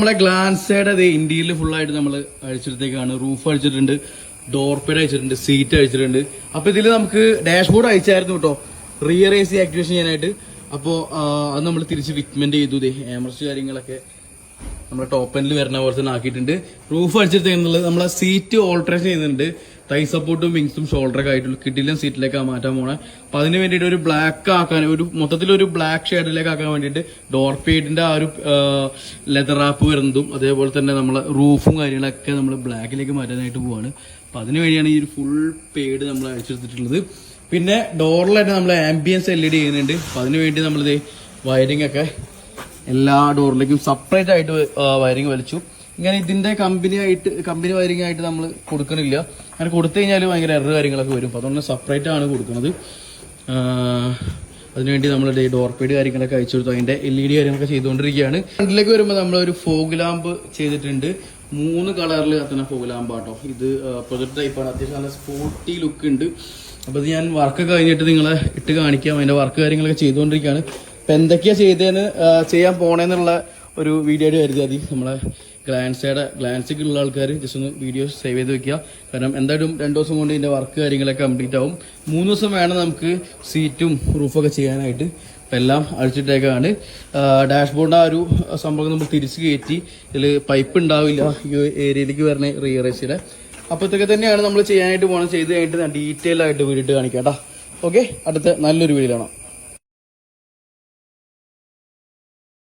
നമ്മളെ ഗ്ലാൻസയുടെ അതേ ഇന്ത്യയിൽ ഫുള്ളായിട്ട് നമ്മൾ അഴിച്ചെടുത്തേക്കാണ്. റൂഫ് അഴിച്ചിട്ടുണ്ട്, ഡോർ പേഡ് അഴിച്ചിട്ടുണ്ട്, സീറ്റ് അഴിച്ചിട്ടുണ്ട്. അപ്പൊ ഇതിൽ നമുക്ക് ഡാഷ്ബോർഡ് അയച്ചായിരുന്നു കേട്ടോ, റിയർ AC ആക്ടിവേഷൻ ചെയ്യാനായിട്ട്. അപ്പോൾ അത് നമ്മൾ തിരിച്ച് ഫിറ്റ്മെന്റ് ചെയ്തു. ആമർസ് കാര്യങ്ങളൊക്കെ നമ്മുടെ ടോപ്പ് എൻഡിൽ വരുന്ന പോലെ തന്നെ ആക്കിയിട്ടുണ്ട്. റൂഫ് അടിച്ചെടുത്തുള്ളത് നമ്മളെ സീറ്റ് ഓൾട്ടറേഷൻ ചെയ്യുന്നുണ്ട്. തൈ സപ്പോർട്ടും വിങ്സും ഷോൾഡറൊക്കെ ആയിട്ടുള്ള കിഡിലും സീറ്റിലേക്ക് മാറ്റാൻ പോണേ. അപ്പൊ അതിന് വേണ്ടിയിട്ട് ഒരു ബ്ലാക്ക് ആക്കാൻ, ഒരു മൊത്തത്തിലൊരു ബ്ലാക്ക് ഷെയ്ഡിലേക്ക് ആക്കാൻ വേണ്ടിയിട്ട് ഡോർ പേഡിന്റെ ആ ഒരു ലെതർ റാപ്പ് വരുന്നതും അതേപോലെ തന്നെ നമ്മളെ റൂഫും കാര്യങ്ങളൊക്കെ നമ്മൾ ബ്ലാക്കിലേക്ക് മാറ്റാനായിട്ട് പോവാണ്. അപ്പൊ അതിന് വേണ്ടിയാണ് ഈ ഒരു ഫുൾ പേഡ് നമ്മൾ അഴിച്ചെടുത്തിട്ടുള്ളത്. പിന്നെ ഡോറിലായിട്ട് നമ്മൾ ആംബിയൻസ് LED ചെയ്യുന്നുണ്ട്. അപ്പൊ അതിന് വേണ്ടി നമ്മളിത് വയറിംഗ് ഒക്കെ എല്ലാ ഡോറിലേക്കും സെപ്പറേറ്റ് ആയിട്ട് വയറിംഗ് വലിച്ചു. ഇങ്ങനെ ഇതിന്റെ കമ്പനി വയറിംഗ് ആയിട്ട് നമ്മൾ കൊടുക്കണില്ല. അങ്ങനെ കൊടുത്തു കഴിഞ്ഞാൽ ഭയങ്കര എറർ കാര്യങ്ങളൊക്കെ വരും. അപ്പോൾ അതുകൊണ്ട് സെപ്പറേറ്റ് ആണ് കൊടുക്കുന്നത്. അതിനുവേണ്ടി നമ്മൾ ഡോർ പേഡ് കാര്യങ്ങളൊക്കെ അയച്ചു കൊടുത്തു. അതിന്റെ LED കാര്യങ്ങളൊക്കെ ചെയ്തുകൊണ്ടിരിക്കുകയാണ്. ഫ്രണ്ടിലേക്ക് വരുമ്പോൾ നമ്മളൊരു ഫോഗ് ലാമ്പ് ചെയ്തിട്ടുണ്ട്. 3 കളറിൽ കത്തുന്ന ഫോഗ് ലാമ്പാട്ടോ. ഇത് പ്രൊജക്ട് ടൈപ്പാണ്. അത്യാവശ്യം നല്ല സ്പോർട്ടി ലുക്ക് ഉണ്ട്. അപ്പോൾ ഇത് ഞാൻ വർക്ക് കഴിഞ്ഞിട്ട് നിങ്ങളെ ഇട്ട് കാണിക്കാം. അതിന്റെ വർക്ക് കാര്യങ്ങളൊക്കെ ചെയ്തുകൊണ്ടിരിക്കുകയാണ്. ഇപ്പം എന്തൊക്കെയാ ചെയ്യാൻ പോണേന്നുള്ള ഒരു വീഡിയോ ആയിട്ട് കരുതിയാൽ മതി. നമ്മളെ ഗ്ലാൻസിലുള്ള ആൾക്കാർ ജസ്റ്റ് ഒന്ന് വീഡിയോ സേവ് ചെയ്ത് വെക്കുക. കാരണം എന്തായാലും 2 ദിവസം കൊണ്ട് ഇതിന്റെ വർക്ക് കാര്യങ്ങളൊക്കെ കംപ്ലീറ്റ് ആവും. 3 ദിവസം വേണം നമുക്ക് സീറ്റും റൂഫൊക്കെ ചെയ്യാനായിട്ട്. അപ്പം എല്ലാം അഴിച്ചിട്ടേക്കാണ്. ഡാഷ്ബോർഡിന്റെ ആ ഒരു സംഭവം നമ്മൾ തിരിച്ച് കയറ്റി. ഇതിൽ പൈപ്പ് ഉണ്ടാവില്ല ഈ ഏരിയയിലേക്ക് വരണ റിയർ ACയുടെ. അപ്പോഴത്തേക്ക് തന്നെയാണ് നമ്മൾ ചെയ്യാനായിട്ട് പോകണം. ചെയ്ത് കഴിഞ്ഞിട്ട് ഡീറ്റെയിൽ ആയിട്ട് വീഡിയോ കാണിക്കാം കേട്ടോ. ഓക്കെ, അടുത്ത നല്ലൊരു വീഡിയോ കാണാം.